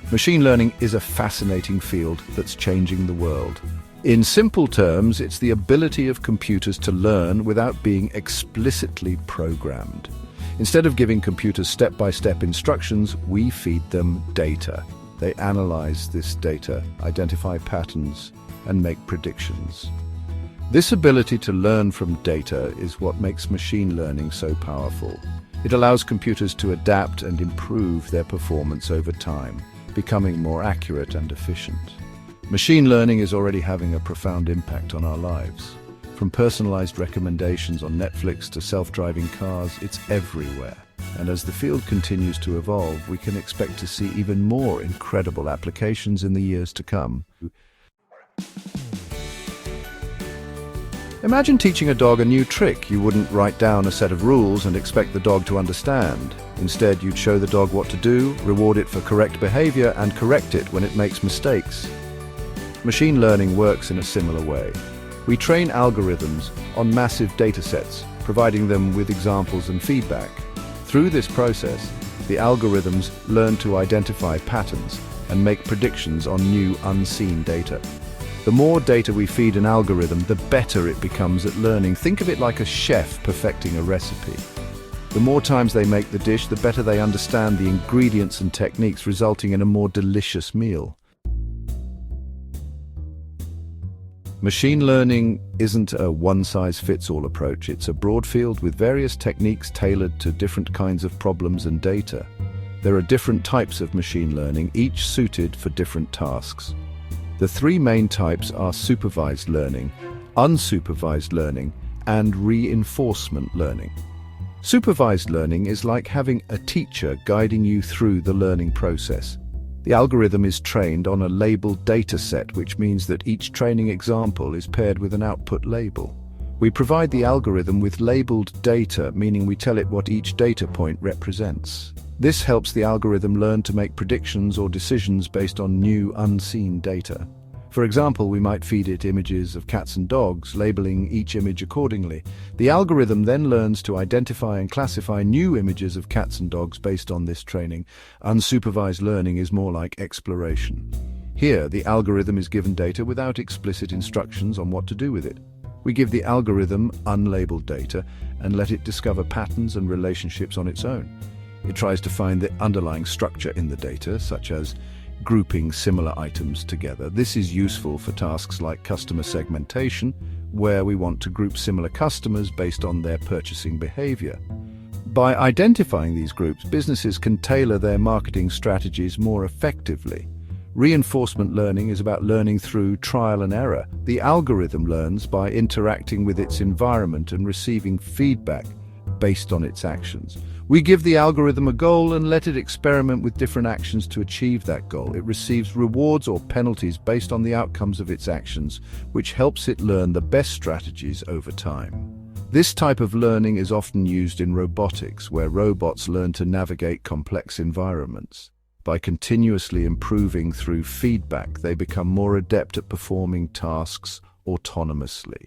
Machine learning is a fascinating field that's changing the world. In simple terms, it's the ability of computers to learn without being explicitly programmed. Instead of giving computers step-by-step instructions, we feed them data. They analyze this data, identify patterns, and make predictions. This ability to learn from data is what makes machine learning so powerful. It allows computers to adapt and improve their performance over time, becoming more accurate and efficient. Machine learning is already having a profound impact on our lives. From personalized recommendations on Netflix to self-driving cars, it's everywhere. And as the field continues to evolve, we can expect to see even more incredible applications in the years to come. Imagine teaching a dog a new trick. You wouldn't write down a set of rules and expect the dog to understand. Instead, you'd show the dog what to do, reward it for correct behavior, and correct it when it makes mistakes. Machine learning works in a similar way. We train algorithms on massive datasets, providing them with examples and feedback. Through this process, the algorithms learn to identify patterns and make predictions on new, unseen data. The more data we feed an algorithm, the better it becomes at learning. Think of it like a chef perfecting a recipe. The more times they make the dish, the better they understand the ingredients and techniques, resulting in a more delicious meal. Machine learning isn't a one-size-fits-all approach. It's a broad field with various techniques tailored to different kinds of problems and data. There are different types of machine learning, each suited for different tasks. The three main types are supervised learning, unsupervised learning, and reinforcement learning. Supervised learning is like having a teacher guiding you through the learning process. The algorithm is trained on a labeled data set, which means that each training example is paired with an output label. We provide the algorithm with labeled data, meaning we tell it what each data point represents. This helps the algorithm learn to make predictions or decisions based on new, unseen data. For example, we might feed it images of cats and dogs, labeling each image accordingly. The algorithm then learns to identify and classify new images of cats and dogs based on this training. Unsupervised learning is more like exploration. Here, the algorithm is given data without explicit instructions on what to do with it. We give the algorithm unlabeled data and let it discover patterns and relationships on its own. It tries to find the underlying structure in the data, such as grouping similar items together. This is useful for tasks like customer segmentation, where we want to group similar customers based on their purchasing behavior. By identifying these groups, businesses can tailor their marketing strategies more effectively. Reinforcement learning is about learning through trial and error. The algorithm learns by interacting with its environment and receiving feedback based on its actions. We give the algorithm a goal and let it experiment with different actions to achieve that goal. It receives rewards or penalties based on the outcomes of its actions, which helps it learn the best strategies over time. This type of learning is often used in robotics, where robots learn to navigate complex environments. By continuously improving through feedback, they become more adept at performing tasks autonomously.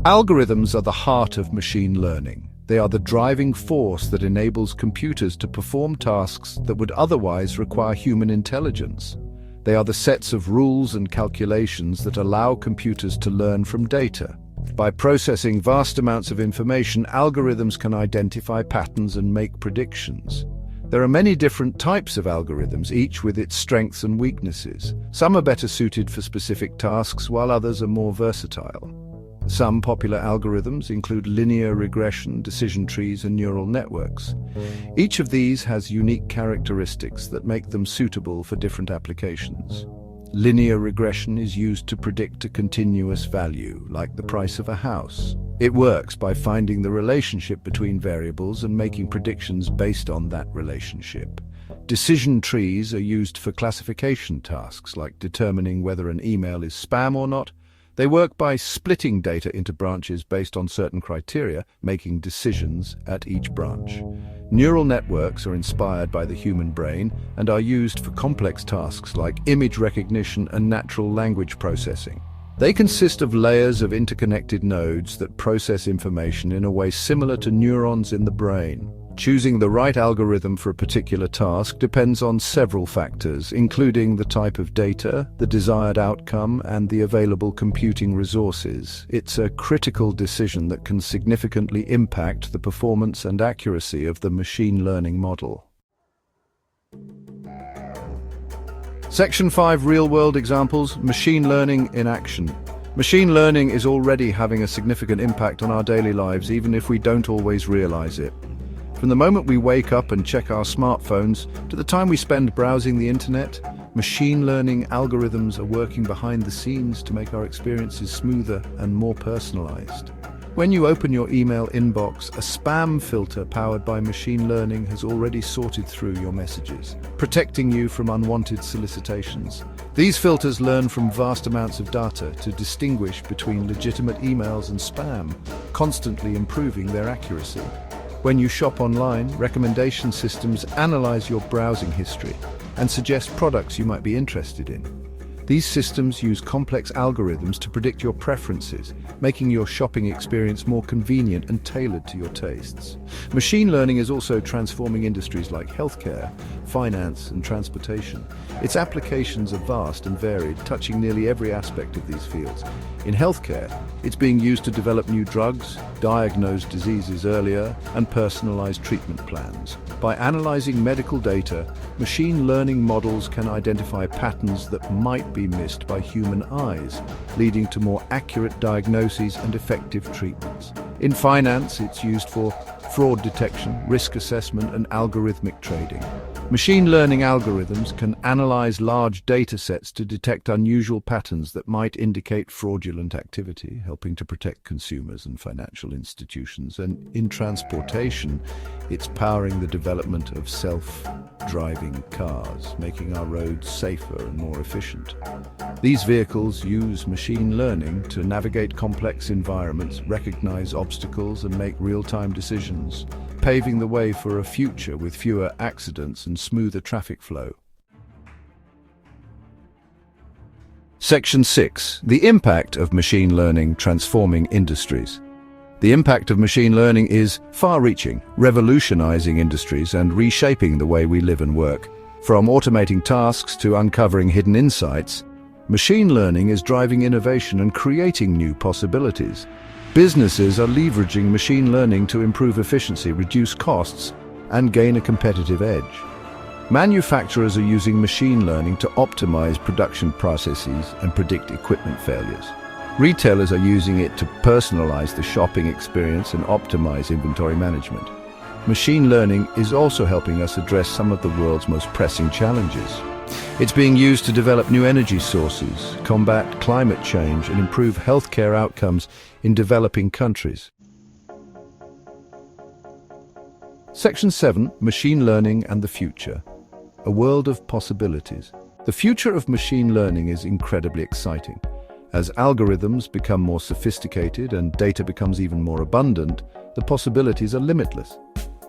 Algorithms are the heart of machine learning. They are the driving force that enables computers to perform tasks that would otherwise require human intelligence. They are the sets of rules and calculations that allow computers to learn from data. By processing vast amounts of information, algorithms can identify patterns and make predictions. There are many different types of algorithms, each with its strengths and weaknesses. Some are better suited for specific tasks, while others are more versatile. Some popular algorithms include linear regression, decision trees, and neural networks. Each of these has unique characteristics that make them suitable for different applications. Linear regression is used to predict a continuous value, like the price of a house. It works by finding the relationship between variables and making predictions based on that relationship. Decision trees are used for classification tasks, like determining whether an email is spam or not. They work by splitting data into branches based on certain criteria, making decisions at each branch. Neural networks are inspired by the human brain and are used for complex tasks like image recognition and natural language processing. They consist of layers of interconnected nodes that process information in a way similar to neurons in the brain. Choosing the right algorithm for a particular task depends on several factors, including the type of data, the desired outcome, and the available computing resources. It's a critical decision that can significantly impact the performance and accuracy of the machine learning model. Section 5: Real-world examples, machine learning in action. Machine learning is already having a significant impact on our daily lives, even if we don't always realize it. From the moment we wake up and check our smartphones to the time we spend browsing the internet, machine learning algorithms are working behind the scenes to make our experiences smoother and more personalized. When you open your email inbox, a spam filter powered by machine learning has already sorted through your messages, protecting you from unwanted solicitations. These filters learn from vast amounts of data to distinguish between legitimate emails and spam, constantly improving their accuracy. When you shop online, recommendation systems analyze your browsing history and suggest products you might be interested in. These systems use complex algorithms to predict your preferences, making your shopping experience more convenient and tailored to your tastes. Machine learning is also transforming industries like healthcare, finance, and transportation. Its applications are vast and varied, touching nearly every aspect of these fields. In healthcare, it's being used to develop new drugs, diagnose diseases earlier, and personalize treatment plans. By analyzing medical data, machine learning models can identify patterns that might be missed by human eyes, leading to more accurate diagnoses and effective treatments. In finance, it's used for fraud detection, risk assessment, and algorithmic trading. Machine learning algorithms can analyze large data sets to detect unusual patterns that might indicate fraudulent activity, helping to protect consumers and financial institutions. And in transportation, it's powering the development of self-driving cars, making our roads safer and more efficient. These vehicles use machine learning to navigate complex environments, recognize obstacles, and make real-time decisions, paving the way for a future with fewer accidents and smoother traffic flow. Section 6: The impact of machine learning transforming industries. The impact of machine learning is far-reaching, revolutionizing industries and reshaping the way we live and work. From automating tasks to uncovering hidden insights, machine learning is driving innovation and creating new possibilities. Businesses are leveraging machine learning to improve efficiency, reduce costs, and gain a competitive edge. Manufacturers are using machine learning to optimize production processes and predict equipment failures. Retailers are using it to personalize the shopping experience and optimize inventory management. Machine learning is also helping us address some of the world's most pressing challenges. It's being used to develop new energy sources, combat climate change, and improve healthcare outcomes in developing countries. Section 7: Machine Learning and the Future. A world of possibilities. The future of machine learning is incredibly exciting. As algorithms become more sophisticated and data becomes even more abundant, the possibilities are limitless.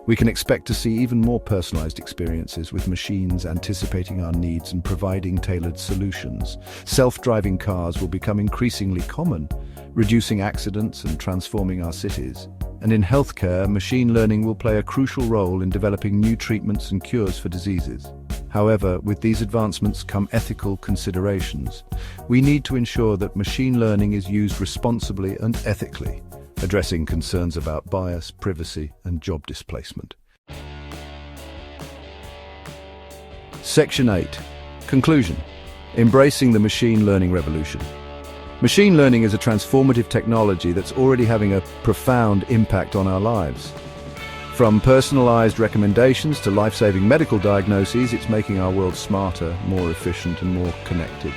We can expect to see even more personalized experiences with machines anticipating our needs and providing tailored solutions. Self-driving cars will become increasingly common, reducing accidents and transforming our cities. And in healthcare, machine learning will play a crucial role in developing new treatments and cures for diseases. However, with these advancements come ethical considerations. We need to ensure that machine learning is used responsibly and ethically, addressing concerns about bias, privacy, and job displacement. Section 8: Conclusion. Embracing the machine learning revolution. Machine learning is a transformative technology that's already having a profound impact on our lives. From personalized recommendations to life-saving medical diagnoses, it's making our world smarter, more efficient, and more connected.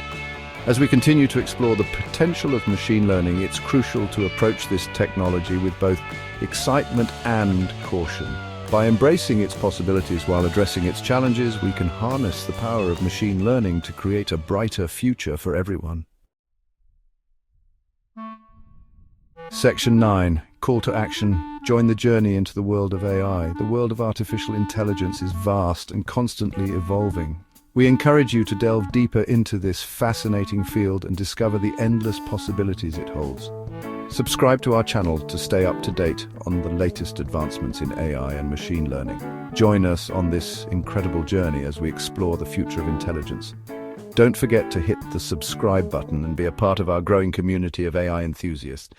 As we continue to explore the potential of machine learning, it's crucial to approach this technology with both excitement and caution. By embracing its possibilities while addressing its challenges, we can harness the power of machine learning to create a brighter future for everyone. Section 9: Call to action. Join the journey into the world of AI. The world of artificial intelligence is vast and constantly evolving. We encourage you to delve deeper into this fascinating field and discover the endless possibilities it holds. Subscribe to our channel to stay up to date on the latest advancements in AI and machine learning. Join us on this incredible journey as we explore the future of intelligence. Don't forget to hit the subscribe button and be a part of our growing community of AI enthusiasts.